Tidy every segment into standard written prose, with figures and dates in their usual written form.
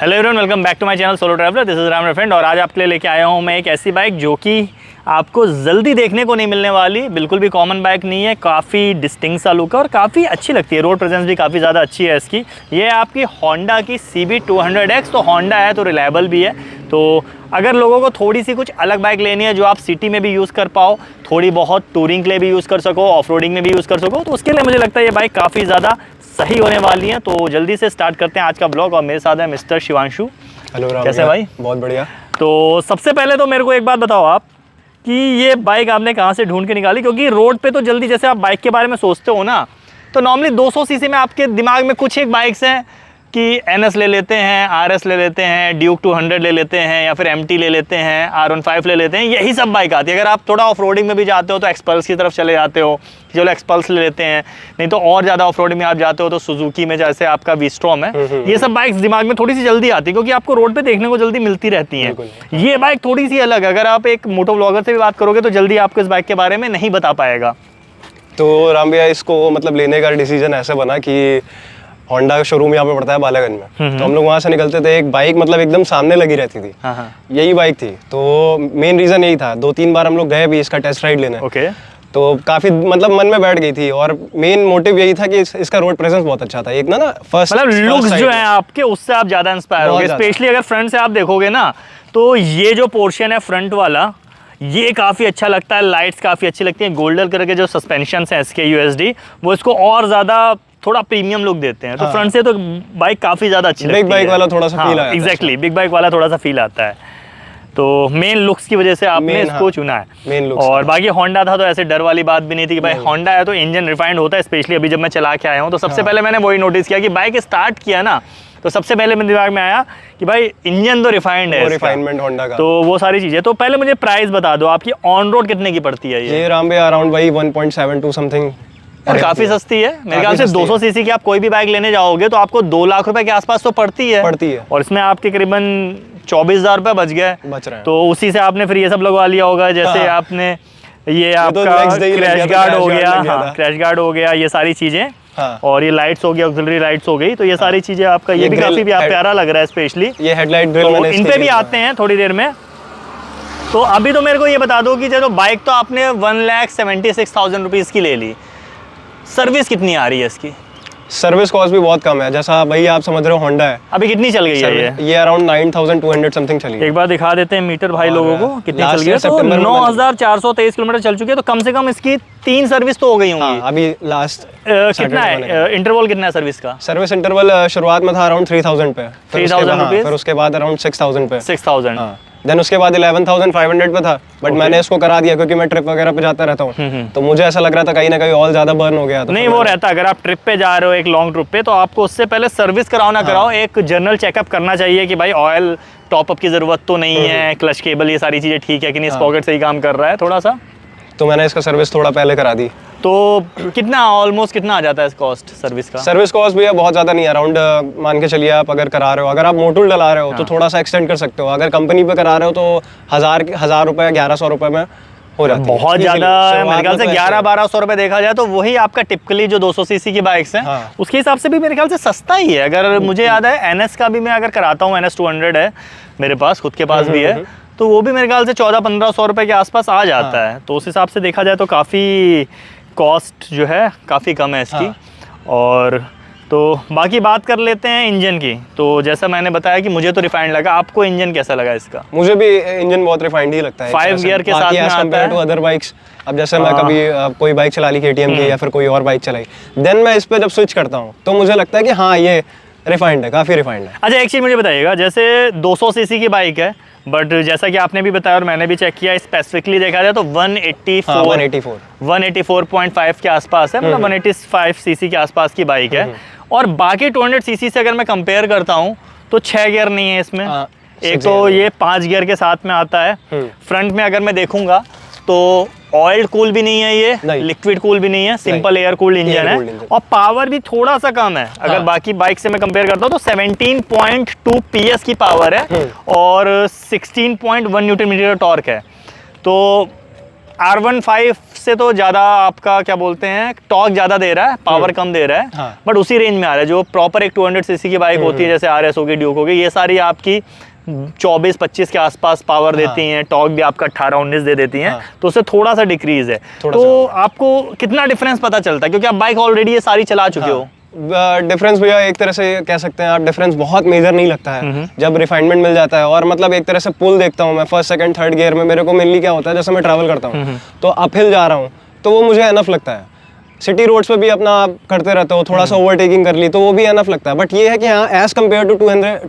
Hello everyone, welcome back to my channel solo traveller. This is Ram your friend और आज आपके लिए लेके आया हूँ मैं एक ऐसी बाइक जो कि आपको जल्दी देखने को नहीं मिलने वाली। बिल्कुल भी कॉमन बाइक नहीं है, काफ़ी डिस्टिंक्ट सा लुक है और काफ़ी अच्छी लगती है। रोड प्रेजेंस भी काफ़ी ज़्यादा अच्छी है इसकी। ये है आपकी होंडा की CB200X। तो होंडा है तो रिलायबल भी है। तो अगर लोगों को थोड़ी सी कुछ अलग बाइक लेनी है जो आप सिटी में भी यूज़ कर पाओ, थोड़ी बहुत टूरिंग के लिए भी यूज़ कर सको, ऑफ रोडिंग में भी यूज़ कर सको, तो उसके लिए मुझे लगता है ये बाइक काफ़ी ज़्यादा सही होने वाली है। तो जल्दी से स्टार्ट करते हैं आज का ब्लॉग और मेरे साथ है मिस्टर शिवांशु। हेलो राम, कैसे भाई? बहुत बढ़िया। तो सबसे पहले तो मेरे को एक बात बताओ आप कि ये बाइक आपने कहाँ से ढूंढ के निकाली? क्योंकि रोड पे तो जल्दी जैसे आप बाइक के बारे में सोचते हो ना, तो नॉर्मली 200 सीसी में आपके दिमाग में कुछ एक बाइक्स हैं कि NS ले लेते हैं, RS ले लेते हैं, ड्यूक 200 ले लेते हैं या फिर MT ले लेते हैं, R15 ले लेते हैं, यही सब बाइक आती है। अगर आप थोड़ा ऑफ रोडिंग में भी जाते हो तो एक्सपल्स की तरफ चले जाते हो, चलो एक्सपल्स ले लेते हैं। नहीं तो और ज़्यादा ऑफ रोडिंग में आप जाते हो तो सुजुकी में जैसे आपका वी-स्ट्रॉम है, ये सब बाइक्स दिमाग में थोड़ी सी जल्दी आती है क्योंकि आपको रोड पर देखने को जल्दी मिलती रहती हैं। ये बाइक थोड़ी सी अलग है। अगर आप एक मोटो ब्लॉगर से भी बात करोगे तो जल्दी आपको इस बाइक के बारे में नहीं बता पाएगा। तो राम भैया, इसको मतलब लेने का डिसीजन ऐसे बना कि होंडा का शोरूम यहाँ पे पड़ता है बालागंज में। तो हम लोग वहाँ से निकलते थे, एक बाइक मतलब एकदम सामने लगी रहती थी। यही बाइक थी। तो मेन रीज़न यही था। 2-3 बार हम लोग गए भी इसका टेस्ट राइड लेने। तो काफ़ी मतलब मन में बैठ गई थी और मेन मोटिव यही था कि इसका रोड प्रेजेंस बहुत अच्छा था। एक ना फर्स्ट मतलब लुक्स जो है आपके, उससे आप ज़्यादा इंस्पायर होगे। स्पेशली अगर फ्रंट से आप देखोगे ना, तो ये जो पोर्शन है फ्रंट वाला, ये काफ़ी अच्छा लगता है। लाइट्स काफ़ी अच्छी लगती हैं। गोल्डन कलर के जो सस्पेंशन है SKUSD, वो इसको और ज़्यादा थोड़ा प्रीमियम लुक देते हैं। तो फ्रंट से तो बाइक काफ़ी ज़्यादा अच्छी लगती है। बिग बाइक वाला थोड़ा सा फील आता है। एग्जैक्टली, बिग बाइक वाला थोड़ा सा फील आता है। तो मेन लुक्स की वजह से आपने इसको चुना है। Main looks. और बाकी होंडा था तो ऐसे डर वाली बात भी नहीं थी कि भाई होंडा है तो इंजन रिफाइंड होता है। स्पेशली अभी जब मैं चला के आया हूँ तो सबसे पहले मैंने वही नोटिस किया कि बाइक स्टार्ट किया ना, तो सबसे पहले मेरे दिमाग में आया कि भाई इंजन तो रिफाइंड है, रिफाइनमेंट होंडा का। तो वो सारी चीज़ें। तो पहले मुझे प्राइस बता दो, आपकी ऑन रोड कितने की पड़ती है ये? राम भैया अराउंड वही 1.72 समथिंग और काफी सस्ती है मेरे ख्याल से। 200 सीसी की आप कोई भी बाइक लेने जाओगे तो आपको 2 लाख रुपए के आसपास तो पड़ती है। और इसमें आपके करीबन 24,000 रुपए बच गए। तो उसी से आपने फिर ये सब लगवा लिया होगा, जैसे आपने ये आपका क्रैश गार्ड हो गया, क्रैश गार्ड हो गया, ये सारी चीजें। और ये लाइट्स हो गई, ऑक्सिलरी लाइट्स हो गई, तो ये सारी चीजें आपका ये भी काफी भी प्यारा लग रहा है। स्पेशली ये हेडलाइट ग्रिल, इन पे भी आते हैं थोड़ी देर में। तो अभी तो मेरे को ये बता दो कि चलो बाइक तो आपने 1,76,000 रुपीज़ की ले ली, सर्विस कितनी आ रही है इसकी? सर्विस कॉस्ट भी बहुत कम है। जैसा भाई आप समझ रहे हो होंडा है, अभी कितनी चल गई है ये अराउंड 9,200 समथिंग चली है। एक बार दिखा देते हैं मीटर भाई लोगों को कितनी चल गई है। तो 9,423 किलोमीटर चल चुकी है। तो कम से कम इसकी 3 सर्विस तो हो गई होंगी। अभी लास्ट कितना है इंटरवल, कितना है सर्विस का? सर्विस इंटरवल शुरुआत में था अराउंड 3,000 पे, 3,000 रुपीज। फिर उसके बाद अराउंड 6,000 पे, 6,000। देन उसके बाद 11,500 पे था। बट मैंने इसको करा दिया क्योंकि मैं ट्रिप वगैरह पे जाता रहता हूँ। तो मुझे ऐसा लग रहा था कहीं ना कहीं और ज्यादा बर्न हो गया। तो नहीं, वो रहता है अगर आप ट्रिप पे जा रहे हो, एक लॉन्ग ट्रिप पे, तो आपको उससे पहले सर्विस कराओ ना कराओ, एक जनरल चेकअप करना चाहिए कि भाई ऑयल टॉपअप की जरूरत तो नहीं है, क्लच केबल ये सारी चीजें ठीक है कि नहीं, स्पॉकेट सही काम कर रहा है थोड़ा सा। तो मैंने इसका सर्विस थोड़ा पहले करा दी। तो कितना ऑलमोस्ट कितना आ जाता है कॉस्ट सर्विस का? सर्विस कॉस्ट भी है बहुत ज़्यादा नहीं, अराउंड मान के चलिए आप अगर करा रहे हो, अगर आप मोटूल डला रहे हो तो थोड़ा सा एक्सटेंड कर सकते हो। अगर कंपनी पे करा रहे हो तो 1,000 रुपये 1,100 रुपये में हो जाता है। बहुत ज़्यादा मेरे ख्याल से 11-1200 रुपये देखा जाए तो वही आपका टिपिकली जो 200 सीसी की बाइक्स हैं उसके हिसाब से भी मेरे ख्याल से सस्ता ही है। अगर मुझे याद है NS का भी मैं अगर कराता हूँ, NS 200 है मेरे पास, खुद के पास भी है, तो वो भी मेरे ख्याल से 1400-1500 रुपये के आसपास आ जाता है। तो उस हिसाब से देखा जाए तो काफ़ी कॉस्ट जो है काफ़ी कम है इसकी। और तो बाकी बात कर लेते हैं इंजन की। तो जैसा मैंने बताया कि मुझे तो रिफाइंड लगा, आपको इंजन कैसा लगा इसका? मुझे भी इंजन बहुत रिफाइंड ही लगता है। 5 गियर के साथ में आता है। अदर बाइक्स, अब जैसे मैं कभी कोई बाइक चला ली KTM की या फिर कोई और बाइक चलाई, देन मैं इस पे जब स्विच करता हूँ तो मुझे लगता है कि हाँ ये रिफाइंड है, काफ़ी रिफाइंड है। अच्छा, एक चीज़ मुझे बताइएगा, जैसे 200 सीसी की बाइक है, बट जैसा कि आपने भी बताया और मैंने भी चेक किया, स्पेसिफिकली देखा जाए तो 184.5 के आसपास है, मतलब 185 सीसी के आसपास की बाइक है। और बाकी 200 सीसी से अगर मैं कंपेयर करता हूँ तो 6 गियर नहीं है इसमें। एक तो ये 5 गियर के साथ में आता है। फ्रंट में अगर मैं देखूंगा तो ऑयल कूल भी नहीं है, ये लिक्विड कूल भी नहीं है, सिंपल एयर कूल्ड इंजन है। और पावर भी थोड़ा सा कम है अगर बाकी बाइक से मैं कंपेयर करता हूँ तो 17.2 PS की पावर है और 16.1 न्यूटन मीटर टॉर्क है। तो R15 से तो ज़्यादा आपका क्या बोलते हैं टॉर्क ज़्यादा दे रहा है, पावर कम दे रहा है, हाँ। बट उसी रेंज में आ रहा है। जो प्रॉपर एक 200 सीसी की बाइक होती है जैसे RS होगी, ड्यूक होगी, ये सारी आपकी 24-25 के आसपास पावर देती हैं, टॉर्क भी आपका 18-19 दे देती हैं, तो उससे थोड़ा सा डिक्रीज है। तो आपको कितना डिफरेंस पता चलता है, क्योंकि आप बाइक ऑलरेडी ये सारी चला चुके हो? डिफरेंस भैया एक तरह से कह सकते हैं आप, डिफरेंस बहुत मेजर नहीं लगता है जब रिफाइनमेंट मिल जाता है। और मतलब एक तरह से पुल देखता हूँ मैं फर्स्ट सेकंड थर्ड गियर में, मेरे को मेनली क्या होता है जैसे मैं ट्रैवल करता हूँ तो अपहिल जा रहा हूँ तो वो मुझे एनफ लगता है। सिटी रोड्स पे भी अपना आप करते रहते हो, थोड़ा सा ओवरटेकिंग कर ली तो वो भी एनफ लगता है। बट ये है कि हाँ as compare to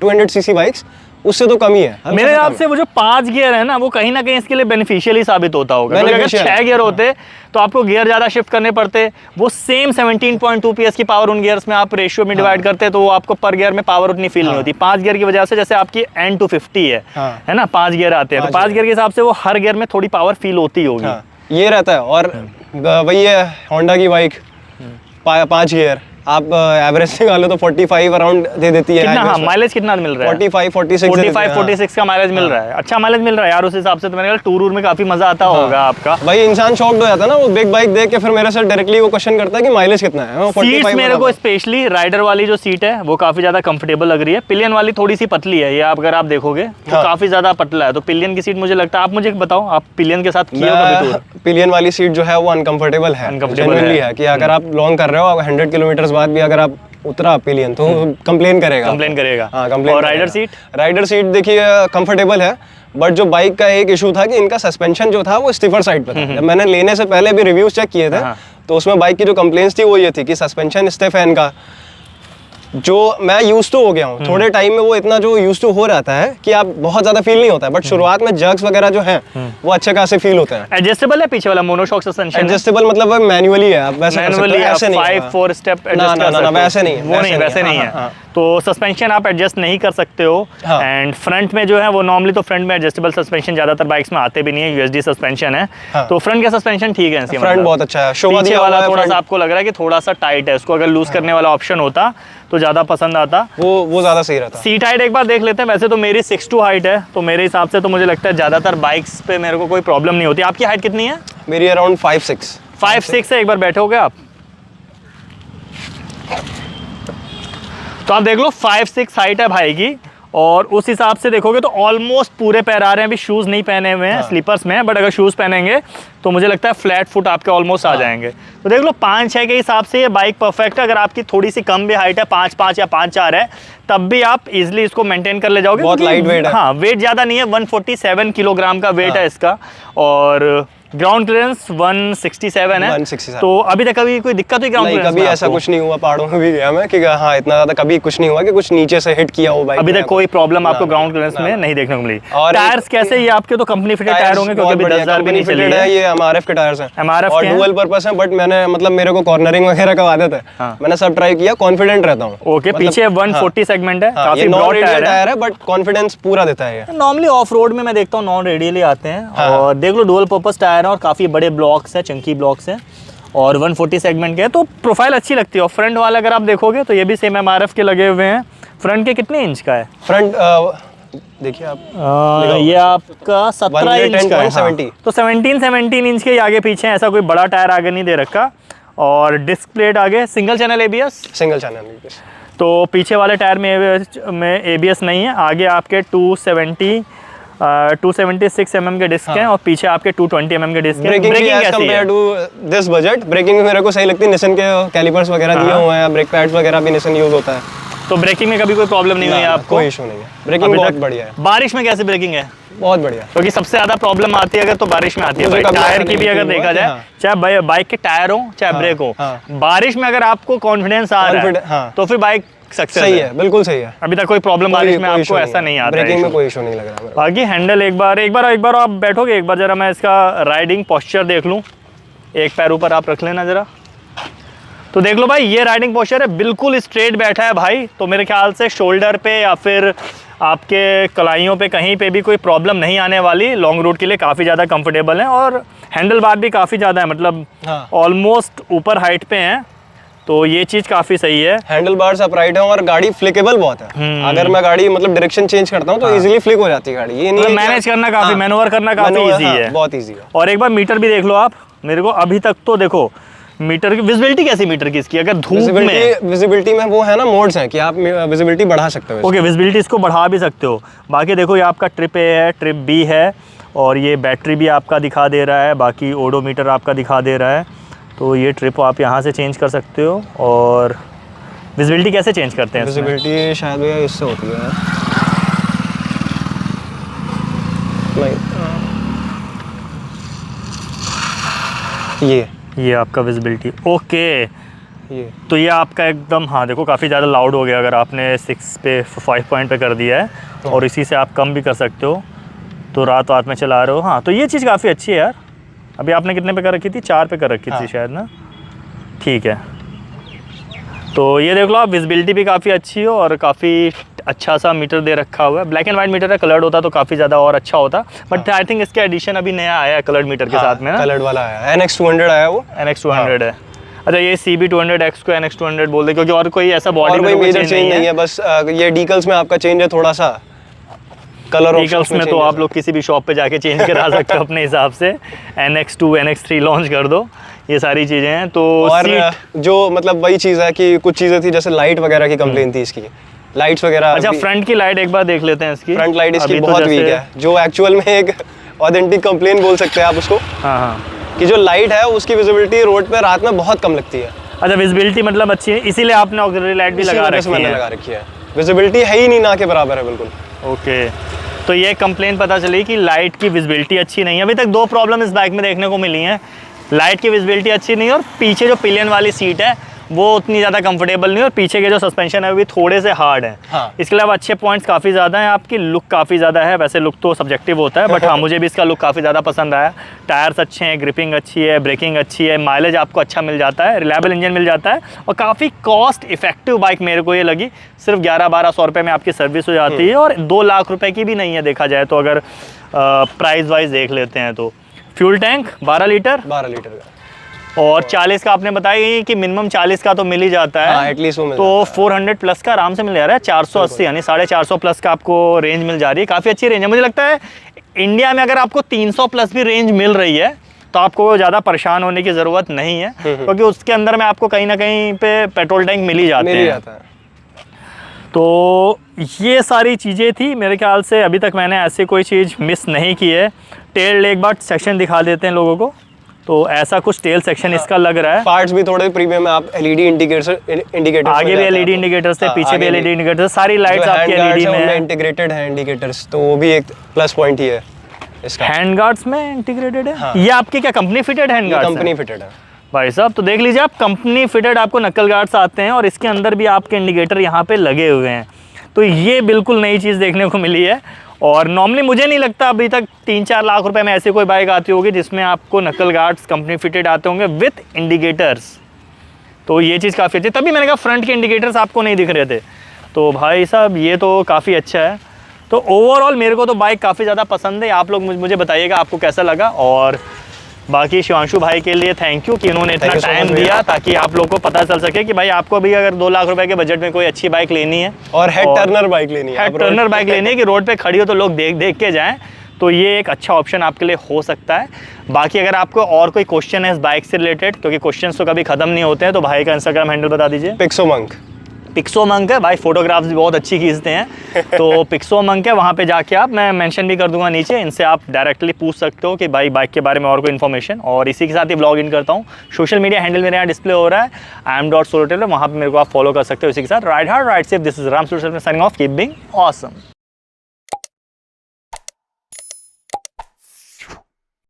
200 CC bikes उससे तो कम ही है मेरे हिसाब से। वो जो 5 गियर है ना, वो कहीं ना कहीं इसके लिए बेनिफिशियल ही साबित होता होगा, क्योंकि अगर 6 गियर होते तो आपको गियर ज़्यादा शिफ्ट करने पड़ते। वो सेम 17.2 PS की पावर उन गियर्स में आप रेशियो में डिवाइड करते तो वो आपको पर गियर में पावर उतनी फील नहीं होती। 5 गियर की वजह से जैसे आपकी N250 है ना, 5 गियर आते हैं, तो 5 गियर के हिसाब से वो हर गियर में थोड़ी पावर फील होती होगी। ये रहता है। और वही है होंडा की बाइक 5 गियर, आप एवरेज निकालो तो 45 अराउंड दे देती है। कितना, हाँ, माइलेज कितना मिल रहा है? 45-46 का माइलेज मिल रहा है। अच्छा माइलेज मिल रहा है यार, उस हिसाब से तो मैंने कहा टूर में काफी मजा आता होगा आपका। भाई इंसान शॉक्ड हो जाता है ना वो बिग बाइक देख के, फिर मेरे से डायरेक्टली वो क्वेश्चन करता है कि माइलेज कितना है। सीट्स मेरे को स्पेशली राइडर वाली जो सीट है वो काफी ज्यादा कंफर्टेबल लग रही है। पिलियन वाली थोड़ी सी पतली है, ये अगर आप देखोगे तो काफी ज्यादा पतला है, तो पिलियन की सीट मुझे लगता है, आप मुझे बताओ आप पिलियन के साथ किए हो कभी टूर? पिलियन वाली सीट जो है वो अनकंफर्टेबल है, जेन्युइनली है कि अगर आप लॉन्ग कर रहे हो 100 किलोमीटर बाद भी अगर आप उतरा पिलियन तो कंप्लेन करेगा। हाँ, कंप्लेन। और राइडर सीट देखिए कंफर्टेबल है, बट जो बाइक का एक इशू था कि इनका सस्पेंशन जो था वो स्टिफर साइड पे था। जब मैंने लेने से पहले भी रिव्यूज चेक किए थे तो उसमें बाइक की जो कंप्लेंट्स थी वो ये थी कि सस्पेंशन स्टिफ है इनका। जो मैं यूज टू हो गया हूँ, थोड़े टाइम में वो इतना जो यूज टू हो रहता है कि आप बहुत ज्यादा फील नहीं होता है, बट शुरुआत में जर्क्स वगैरह जो हैं वो अच्छे खासे फील होते हैं। एडजस्टेबल है पीछे वाला मोनोशॉक सस्पेंशन? एडजस्टेबल मतलब मैनुअली है, आप वैसे ऐसे नहीं 5-4 स्टेप एडजस्ट कर सकते हो। वैसे नहीं, वो नहीं, वैसे नहीं है। तो सस्पेंशन आप एडजस्ट नहीं कर सकते हो। एंड फ्रंट में जो है वो नॉर्मली तो फ्रंट में एडजस्टेबल सस्पेंशन ज्यादातर बाइक्स में आते भी नहीं है, यूएसडी सस्पेंशन है। तो फ्रंट का सस्पेंशन ठीक है, फ्रंट बहुत अच्छा है। पीछे वाला थोड़ा सा आपको लग रहा है कि थोड़ा सा टाइट है, उसको अगर लूज करने वाला ऑप्शन होता तो ज्यादा पसंद आता, वो ज्यादा सही रहता। सीट हाइट एक बार देख लेते हैं। वैसे तो मेरी 6'2" हाइट है, तो मेरे हिसाब से तो मुझे लगता है ज्यादातर बाइक्स पे मेरे को कोई प्रॉब्लम नहीं होती। आपकी हाइट कितनी है? मेरी अराउंड 5'6" है। एक बार बैठोगे आप तो आप देख लो 5'6" हाइट है भाई की, और उस हिसाब से देखोगे तो ऑलमोस्ट पूरे पैर आ रहे हैं। अभी शूज़ नहीं पहने हुए हैं, स्लीपर्स में, बट अगर शूज़ पहनेंगे तो मुझे लगता है फ्लैट फुट आपके ऑलमोस्ट आ जाएंगे। तो देख लो 5'6" के हिसाब से ये बाइक परफेक्ट है। अगर आपकी थोड़ी सी कम भी हाइट है, 5'5" या 5'4" है, तब भी आप इजिली इसको मेंटेन कर ले जाओगे। बहुत लाइट वेट है। हाँ, वेट ज़्यादा नहीं है, 147 किलोग्राम का वेट है इसका, और ग्राउंड क्लियरेंस 167 है। 167। तो अभी तक कभी कोई दिक्कत हुई ग्राउंड क्लियरेंस में? कभी ऐसा कुछ नहीं हुआ, पहाड़ों में भी गया मैं कि हाँ इतना ज्यादा कभी कुछ नहीं हुआ कि कुछ नीचे से हिट किया हो बाइक। अभी तक कोई प्रॉब्लम आपको ग्राउंड क्लियरेंस में नहीं देखने को मिली। टायर्स कैसे? ये आपके तो कंपनी फिटेड टायर होंगे, क्योंकि अभी 10,000 भी नहीं चले हैं। ये MRF के टायर्स हैं, MRF और डुअल पर्पस है, बट मैंने मतलब मेरे को कॉर्नरिंग वगैरह का आदत है, मैंने सब ट्राई किया, कॉन्फिडेंट रहता हूँ। ओके, पीछे 140 सेगमेंट है, काफी ब्रॉड टायर है, बट कॉन्फिडेंस पूरा देता है। नॉर्मली ऑफ रोड में मैं देखता हूँ नॉन रेडियली आते हैं, और देख लो डुअल पर्पस टायर है और काफी बड़े ब्लॉक्स है, चंकी ब्लॉक्स है, और 140 सेगमेंट के है, तो प्रोफाइल अच्छी लगती है। और फ्रंट वाला अगर आप देखोगे तो ये भी सेम MRF के लगे हुए हैं। फ्रंट के कितने इंच का है? फ्रंट देखिए आप, ये आपका 17 इंच का है। तो 17 इंच के आगे पीछे, ऐसा कोई बड़ा टायर आगे नहीं दे रखा। और डिस्क प्लेट आगे single channel ABS, single channel ABS। तो पीछे वाले टायर में ABS नहीं है। आगे आपके 276 mm के डिस्क हैं, और पीछे आपके 220 mm के डिस्क हैं। ब्रेकिंग कैसी है? दिस बजट ब्रेकिंग मेरे को सही लगती है। निसन के कैलिपर्स वगैरह दिए हुए हैं, ब्रेक पैड्स वगैरह भी निसन यूज होता है, तो ब्रेकिंग में कभी कोई प्रॉब्लम नहीं हुई आपको? कोई इशू नहीं है, ब्रेकिंग बहुत बढ़िया है। बारिश में कैसी ब्रेकिंग है? बहुत बढ़िया, क्योंकि सबसे ज्यादा प्रॉब्लम आती है अगर तो बारिश में आती है। टायर की भी अगर देखा जाए, चाहे बाइक के टायर हो चाहे ब्रेक हो, बारिश में अगर आपको कॉन्फिडेंस आ रहा है तो फिर बाइक सक्सेस सही है, बिल्कुल सही है। अभी तक कोई प्रॉब्लम बारिश में आपको ऐसा नहीं आता है, ब्रेकिंग में कोई इशू नहीं लग रहा। बाकी हैंडल एक बार आप बैठोगे, एक बार जरा मैं इसका राइडिंग पोस्चर देख लूं। एक पैर ऊपर आप रख लेना जरा, तो देख लो भाई, ये राइडिंग पोस्चर है, बिल्कुल स्ट्रेट बैठा है भाई। तो मेरे ख्याल से शोल्डर पे या फिर आपके कलाइयों पे कहीं पे भी कोई प्रॉब्लम नहीं आने वाली। लॉन्ग रूट के लिए काफ़ी ज़्यादा कंफर्टेबल है, और हैंडल बार भी काफ़ी ज़्यादा है, मतलब ऑलमोस्ट ऊपर हाइट पे हैं। तो ये चीज़ काफ़ी सही है। हैंडल बार्स अपराइट है और गाड़ी फ्लिकेबल बहुत है। अगर मैं गाड़ी मतलब डायरेक्शन चेंज करता हूँ तो इजीली फ्लिक हो जाती है गाड़ी। ये नहीं मैनेज करना काफ़ी, मैनूवर करना काफ़ी ईजी है, बहुत ईजी है। और एक बार मीटर भी देख लो आप मेरे को। अभी तक तो देखो मीटर की विजिबिलिटी कैसी, मीटर की इसकी अगर धूप में, विजिबिलिटी में वो है ना मोड्स हैं कि आप विजिबिलिटी बढ़ा सकते हो। ओके, विजिबिलिटी इसको बढ़ा भी सकते हो। बाकी देखो ये आपका ट्रिप ए है, ट्रिप बी है, और ये बैटरी भी आपका दिखा दे रहा है, बाकी ओडोमीटर आपका दिखा दे रहा है। तो ये ट्रिप आप यहाँ से चेंज कर सकते हो। और विजिबिलिटी कैसे चेंज करते हैं? विजिबिलिटी शायद भैया इससे होती है, ये आपका विजिबिलिटी, ओके। ये तो ये आपका एकदम, हाँ देखो काफ़ी ज़्यादा लाउड हो गया अगर आपने 6 पे 5 पॉइंट पे कर दिया है, और इसी से आप कम भी कर सकते हो। तो रात में चला रहे हो, हाँ, तो ये चीज़ काफ़ी अच्छी है यार। अभी आपने कितने पे कर रखी थी? 4 पे कर रखी थी शायद ना, ठीक है। तो ये देख लो आप, विजिबिलिटी भी काफ़ी अच्छी है और काफ़ी अच्छा सा मीटर दे रखा हुआ है। ब्लैक एंड वाइट मीटर है, कलर्ड होता तो काफ़ी ज़्यादा और अच्छा होता, बट आई थिंक इसके एडिशन अभी नया आया है कलर्ड मीटर के साथ में ना, कलर्ड वाला आया, NX200 आया, वो NX200 है। अच्छा, ये CB200X को NX200 बोल दे, क्योंकि और कोई ऐसा बॉडी में मेजर चेंज नहीं है, बस ये डीकल्स में आपका चेंज है थोड़ा सा, कलर डीकल्स में तो आप लोग किसी भी शॉप पे जाके चेंज करा सकते हो अपने हिसाब से। NX2 NX3 लॉन्च कर दो, ये सारी चीज़ें हैं। तो और जो मतलब वही चीज़ है कि कुछ चीज़ें थी जैसे लाइट वगैरह की कंप्लेन थी इसकी, लाइट्स वगैरह। अच्छा, फ्रंट की लाइट एक बार देख लेते हैं इसकी। फ्रंट लाइट इसकी तो बहुत वीक है, जो एक्चुअल में एक ऑथेंटिक कंप्लेन बोल सकते हैं आप उसको। हाँ, कि जो लाइट है उसकी विजिबिलिटी रोड पे रात में बहुत कम लगती है। अच्छा, विजिबिलिटी मतलब अच्छी है, इसीलिए आपने ऑक्सिलरी लाइट भी लगा रखी है। विजिबिलिटी है ही नहीं, ना के बराबर है बिल्कुल। ओके, तो ये कंप्लेन पता चली कि लाइट की विजिबिलिटी अच्छी नहीं है। अभी तक 2 प्रॉब्लम इस बाइक में देखने को मिली हैं, लाइट की विजिबिलिटी अच्छी नहीं है, और पीछे जो पिलियन वाली सीट है वो उतनी ज़्यादा कंफर्टेबल नहीं है, और पीछे के जो सस्पेंशन है वो भी थोड़े से हार्ड है। हाँ। इसके अलावा अच्छे पॉइंट्स काफ़ी ज़्यादा हैं, आपकी लुक काफ़ी ज़्यादा है। वैसे लुक तो सब्जेक्टिव होता है, बट हाँ, मुझे भी इसका लुक काफ़ी ज़्यादा पसंद आया। टायर्स अच्छे हैं, ग्रिपिंग अच्छी है, ब्रेकिंग अच्छी है, माइलेज आपको अच्छा मिल जाता है, रिलायबल इंजन मिल जाता है, और काफ़ी कॉस्ट इफेक्टिव बाइक मेरे को ये लगी। सिर्फ 11-1200 रुपये में आपकी सर्विस हो जाती है, और 2 लाख रुपये की भी नहीं है देखा जाए तो, अगर प्राइस वाइज देख लेते हैं तो। फ्यूल टैंक 12 लीटर का, और 40 का आपने बताया कि मिनिमम 40 का तो मिल ही जाता है। हाँ, एटलीस्ट वो मिल तो जाता है। 400 प्लस का आराम से मिल जा रहा है, 480 यानी 450 प्लस का आपको रेंज मिल जा रही है। काफ़ी अच्छी रेंज है। मुझे लगता है इंडिया में अगर आपको 300 प्लस भी रेंज मिल रही है तो आपको ज़्यादा परेशान होने की ज़रूरत नहीं है, क्योंकि उसके अंदर में आपको कहीं ना कहीं पे पेट्रोल टैंक मिल ही जाते हैं। तो ये सारी चीज़ें थी मेरे ख्याल से। अभी तक मैंने ऐसी कोई चीज़ मिस नहीं की है। टेल एक बार सेक्शन दिखा देते हैं लोगों को। तो ऐसा कुछ टेल सेक्शन इसका लग रहा है। पार्ट्स भी थोड़े प्रीमियम है। आप एलईडी इंडिकेटर्स आगे भी एलईडी इंडिकेटर्स थे, पीछे भी एलईडी इंडिकेटर्स, सारी लाइट्स आपकी एलईडी में है। इंटीग्रेटेड है इंडिकेटर्स, तो वो भी एक प्लस पॉइंट ही है इसका। हैंड गार्ड्स में इंटीग्रेटेड है। हाँ। ये आपके क्या company fitted hand guards? Company fitted है भाई साहब। तो देख लीजिए आप, कंपनी फिटेड आपको नक्कल गार्ड्स आते हैं, और इसके अंदर भी आपके इंडिकेटर यहाँ पे लगे हुए हैं। तो ये बिल्कुल नई चीज़ देखने को मिली है, और नॉर्मली मुझे नहीं लगता अभी तक 3-4 लाख रुपए में ऐसी कोई बाइक आती होगी जिसमें आपको नकल गार्ड्स कंपनी फिटेड आते होंगे विथ इंडिकेटर्स। तो ये चीज़ काफ़ी अच्छी। तभी मैंने कहा फ्रंट के इंडिकेटर्स आपको नहीं दिख रहे थे। तो भाई साहब ये तो काफ़ी अच्छा है। तो ओवरऑल मेरे को तो बाइक काफ़ी ज़्यादा पसंद है। आप लोग मुझे बताइएगा आपको कैसा लगा। और बाकी शिवांशु भाई के लिए थैंक यू कि उन्होंने इतना टाइम दिया, ताकि आप लोगों को पता चल सके कि भाई आपको भी अगर 2 लाख रुपए के बजट में कोई अच्छी बाइक लेनी है, और हेड टर्नर बाइक लेनी है, हेड टर्नर बाइक लेनी है कि रोड पे खड़ी हो तो लोग देख के जाएं, तो ये एक अच्छा ऑप्शन आपके लिए हो सकता है। बाकी अगर आपको और कोई क्वेश्चन है इस बाइक से रिलेटेड, क्योंकि क्वेश्चंस तो कभी खत्म नहीं होते हैं, तो भाई का इंस्टाग्राम हैंडल बता दीजिए। पिक्सोमंक है भाई, फोटोग्राफ्स भी बहुत अच्छी खींचते हैं। तो पिक्सोमंक है, वहाँ पे जाके आप, मैं मेंशन भी कर दूंगा नीचे, इनसे आप डायरेक्टली पूछ सकते हो कि भाई बाइक के बारे में और कोई इन्फॉर्मेशन। और इसी के साथ ही ब्लॉग इन करता हूँ। सोशल मीडिया हैंडल मेरे यहाँ डिस्प्ले हो रहा है, am.solotailor, वहाँ पे मेरे को आप फॉलो कर सकते हो। इसी के साथ ride hard ride safe, this is Ram signing off, keep being awesome.